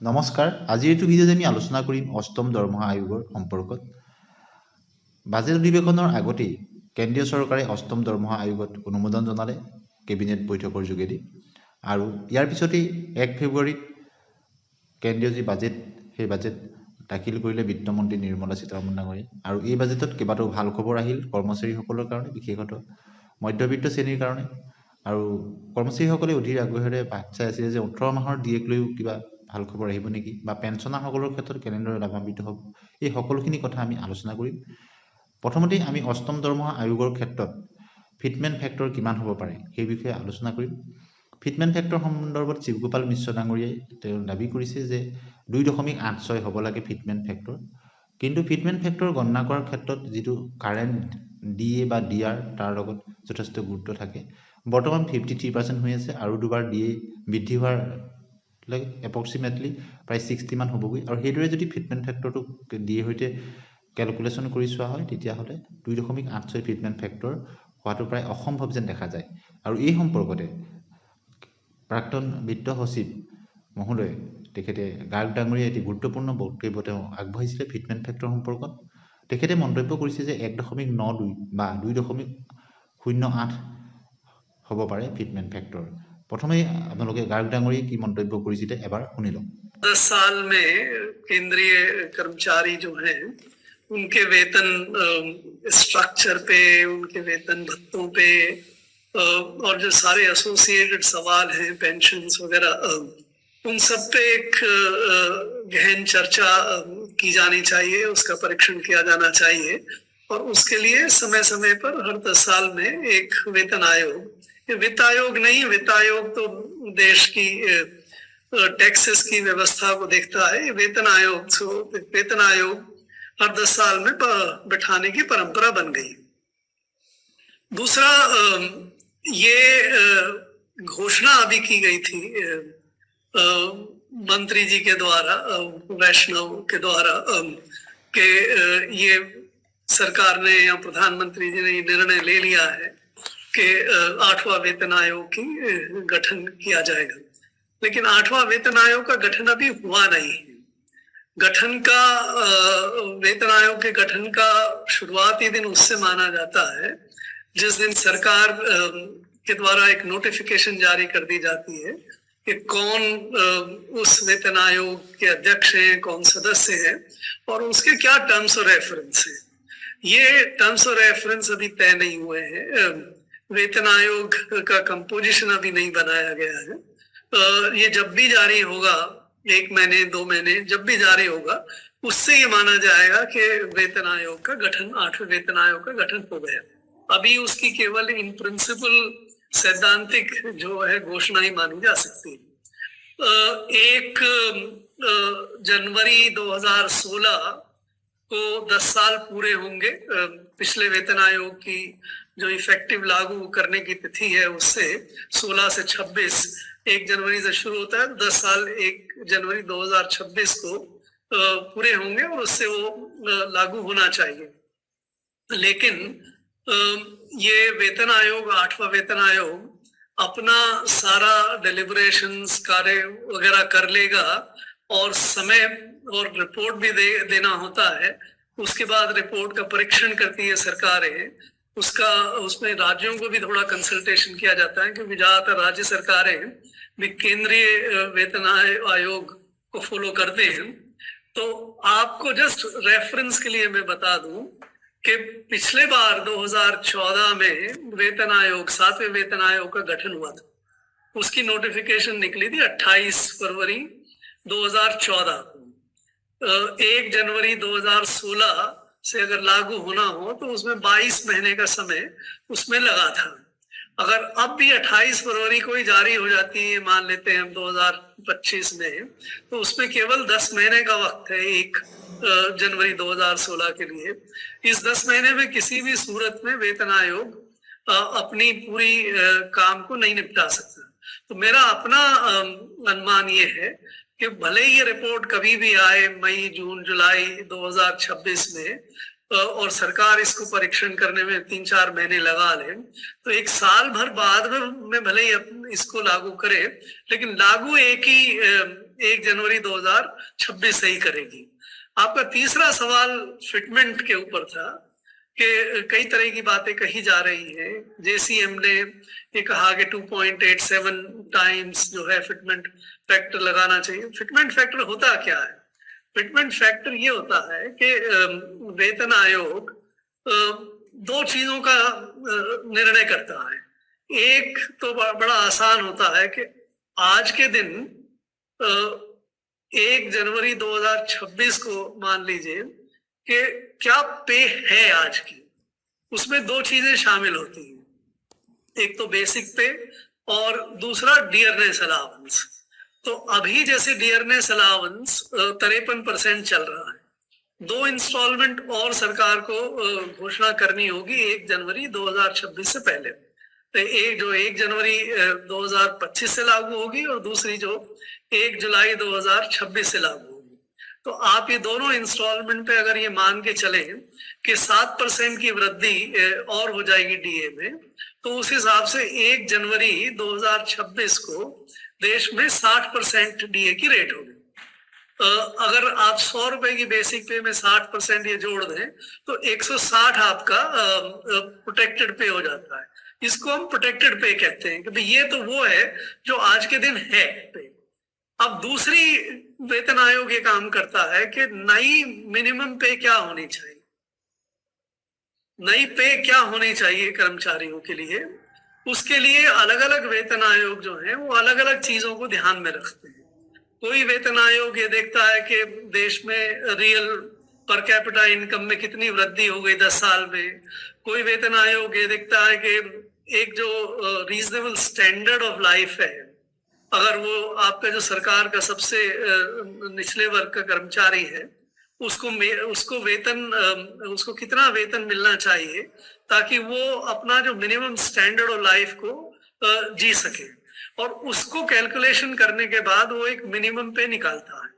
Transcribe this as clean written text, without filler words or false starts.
নমস্কাৰ। আজিৰ এইটো ভিডিঅ'ত আমি আলোচনা কৰিম অষ্টম দৰমহা আয়োগৰ সম্পৰ্কত। বাজেট অধিৱেশনৰ আগতেই কেন্দ্ৰীয় চৰকাৰে অষ্টম দৰমহা আয়োগত অনুমোদন জনালে কেবিনেট বৈঠকৰ যোগেদি, আৰু ইয়াৰ পিছতেই 1 ফেব্ৰুৱাৰীত কেন্দ্ৰীয় যি বাজেট সেই বাজেট দাখিল কৰিলে বিত্তমন্ত্ৰী নিৰ্মলা সীতাৰমণ ডাঙৰীয়াই। আৰু এই বাজেটত কেইবাটাও ভাল খবৰ আহিল কৰ্মচাৰীসকলৰ কাৰণে, বিশেষতঃ মধ্যবিত্ত শ্ৰেণীৰ কাৰণে। আৰু কৰ্মচাৰীসকলে অধীৰ আগ্ৰহেৰে বাট চাই আছিলে যে 18 মাহৰ ডিএক লৈও কিবা ভাল খবৰ আহিব নেকি, বা পেঞ্চনাৰসকলৰ ক্ষেত্ৰত কেনেদৰে লাভান্বিত হ'ব, এই সকলোখিনি কথা আমি আলোচনা কৰিম। প্ৰথমতেই আমি অষ্টম দৰমহা আয়োগৰ ক্ষেত্ৰত ফিটমেণ্ট ফেক্টৰ কিমান হ'ব পাৰে সেই বিষয়ে আলোচনা কৰিম। ফিটমেণ্ট ফেক্টৰ সন্দৰ্ভত শিৱগোপাল মিশ্ৰ ডাঙৰীয়াই তেওঁ দাবী কৰিছে যে 2.86 হ'ব লাগে ফিটমেণ্ট ফেক্টৰ। কিন্তু ফিটমেণ্ট ফেক্টৰ গণনা কৰাৰ ক্ষেত্ৰত যিটো কাৰেণ্ট ডিএ বা ডিআৰ তাৰ লগত যথেষ্ট গুৰুত্ব থাকে। বৰ্তমান 53% হৈ আছে, আৰু দুবাৰ ডিএ বৃদ্ধি হোৱাৰ এপ্ৰক্সিমেটলি প্ৰায় 60 মান হ'বগৈ। আৰু সেইদৰে যদি ফিটমেণ্ট ফেক্টৰটোক ডিএৰ সৈতে কেলকুলেশ্যন কৰি চোৱা হয় তেতিয়াহ'লে 2.86 ফিটমেণ্ট ফেক্টৰ হোৱাটো প্ৰায় অসম্ভৱ যেন দেখা যায়। আৰু এই সম্পৰ্কতে প্ৰাক্তন বিত্ত সচিব মহোদয় তেখেতে গাৰ্গ ডাঙৰীয়াই এটি গুৰুত্বপূৰ্ণ বক্তব্য তেওঁ আগবঢ়াইছিলে ফিটমেণ্ট ফেক্টৰ সম্পৰ্কত। তেখেতে মন্তব্য কৰিছে যে 1.92 বা 2.08 হ'ব পাৰে ফিটমেণ্ট ফেক্টৰ। প্ৰথমে আপোনালোকে গাৰ্গ ডাঙৰীয়াই কি মন্তব্য কৰিছিলে এবাৰ শুনি লওক। 10 साल में केंद्रीय कर्मचारी जो हैं उनके वेतन स्ट्रक्चर पे, उनके वेतन भत्तों पे और जो सारे एसोसिएटेड सवाल हैं पेंशन्स वगैरह, उन सब पे एक गहन चर्चा की जानी चाहिए, उसका परीक्षण किया जाना चाहिए। और उसके लिए समय समय पर हर 10 साल में एक वेतन आयोग, ये वित्त आयोग नहीं, वित्त आयोग तो देश की टैक्सेस की व्यवस्था को देखता है, वेतन आयोग, वेतन आयोग हर 10 साल में बैठाने की परंपरा बन गई। दूसरा, ये घोषणा अभी की गई थी मंत्री जी के द्वारा, वैष्णव के द्वारा, कि ये सरकार ने या प्रधानमंत्री जी ने ये निर्णय ले लिया है कि 8वां वेतन आयोग की गठन किया जाएगा। लेकिन 8वां वेतन आयोग का गठन अभी हुआ नहीं है। गठन का वेतन आयोग के गठन का शुरुआती दिन उससे माना जाता है जिस दिन सरकार के द्वारा एक नोटिफिकेशन जारी कर दी जाती है कि कौन उस वेतन आयोग के अध्यक्ष हैं, कौन सदस्य हैं और उसके क्या टर्म्स और रेफरेंस हैं। ये टर्म्स और रेफरेंस अभी तय नहीं हुए हैं। वेतन आयोग का कंपोजिशन अभी नहीं बनाया गया है। ये जब भी जारी होगा, 1 महीने 2 महीने जब भी जारी होगा, उससे ये माना जाएगा कि वेतन आयोग का गठन, 8वें वेतन आयोग का गठन हो गया। अभी उसकी केवल इन प्रिंसिपल सैद्धांतिक जो है घोषणा ही मानी जा सकती है। 1 जनवरी 2016 को 10 साल पूरे होंगे पिछले वेतन आयोग की जो इफेक्टिव लागू करने की तिथि है, उससे 16 से 26, 1 जनवरी से शुरू होता है, 10 साल 1 जनवरी 2026 को पूरे होंगे और उससे वो लागू होना चाहिए। लेकिन ये वेतन आयोग, 8वां वेतन आयोग अपना सारा डेलिब्रेशंस, कार्य वगैरह कर लेगा और समय और रिपोर्ट भी देना होता है। उसके बाद रिपोर्ट का परीक्षण करती है सरकारें, उसमें राज्यों को भी थोड़ा कंसल्टेशन किया जाता है, क्योंकि ज्यादातर राज्य सरकारें भी केंद्रीय वेतन आयोग को फॉलो करते हैं। तो आपको जस्ट रेफरेंस के लिए मैं बता दूं कि पिछले बार 2014 में वेतन आयोग, 7वें वेतन आयोग का गठन हुआ था। उसकी नोटिफिकेशन निकली थी 28 फरवरी 2014 को। 1 जनवरी 2016 से अगर लागू होना हो तो उसमें 22 महीने का समय उसमें लगा था। अगर अब भी 28 फरवरी को ही जारी हो जाती है, मान लेते हैं हम 2025 में, तो उसमें केवल 10 महीने का वक्त है 1 जनवरी 2016 के लिए। इस 10 महीने में किसी भी सूरत में वेतन आयोग अपनी पूरी काम को नहीं निपटा सकता। तो मेरा अपना अनुमान ये है कि भले ही ये रिपोर्ट कभी भी आए, मई, जून, जुलाई 2026 में, और सरकार इसको परीक्षण करने में 3-4 महीने लगा ले, तो 1 साल भर बाद में भले ही इसको लागू करे, लेकिन लागू एक ही 1 जनवरी 2026 से ही करेगी। आपका तीसरा सवाल फिटमेंट के ऊपर था कि कई तरह की बातें कही जा रही हैं। जेसीएम ने ये कहा कि 2.87 टाइम्स जो है फिटमेंट फैक्टर लगाना चाहिए। फिटमेंट फैक्टर होता क्या है? फिटमेंट फैक्टर ये होता है कि वेतन आयोग दो चीजों का निर्णय करता है। एक तो बड़ा आसान होता है कि आज के दिन 1 जनवरी 2026 को मान लीजिए कि क्या पे है आज की। उसमें दो चीजें शामिल होती हैं, एक तो बेसिक पे और दूसरा डियरनेस अलाउंस। तो अभी जैसे डियरनेस अलाउंस 53% चल रहा है, 2 इंस्टॉलमेंट और सरकार को घोषणा करनी होगी 1 जनवरी 2026 से पहले। तो एक जो 1 जनवरी 2025 से लागू होगी और दूसरी जो 1 जुलाई 2026 से लागू होगी। तो आप ये दोनों इंस्टॉलमेंट पे अगर ये मान के चले कि 7% की वृद्धि और हो जाएगी डीए में, तो उस हिसाब से 1 जनवरी 2026 को देश में 60% डीए की रेट होगी। अगर आप 100 रुपए की बेसिक पे में 60% ये जोड़ दें तो 160 आपका प्रोटेक्टेड पे हो जाता है। इसको हम प्रोटेक्टेड पे कहते हैं कि भाई ये तो वो है जो आज के दिन है पे। अब दूसरी वेतन आयोग ये काम करता है कि नई मिनिमम पे क्या होनी चाहिए, नई पे क्या होनी चाहिए कर्मचारियों के लिए। उसके लिए अलग अलग वेतन आयोग जो है वो अलग अलग चीजों को ध्यान में रखते हैं। कोई वेतन आयोग ये देखता है कि देश में रियल पर कैपिटा इनकम में कितनी वृद्धि हो गई 10 साल में। कोई वेतन आयोग ये देखता है कि एक जो रीजनेबल स्टैंडर्ड ऑफ लाइफ है, अगर वो आपका जो सरकार का सबसे निचले वर्ग का कर्मचारी है उसको कितना वेतन मिलना चाहिए ताकि वो अपना जो मिनिमम स्टैंडर्ड ऑफ लाइफ को जी सके, और उसको कैलकुलेशन करने के बाद वो एक मिनिमम पे निकालता है।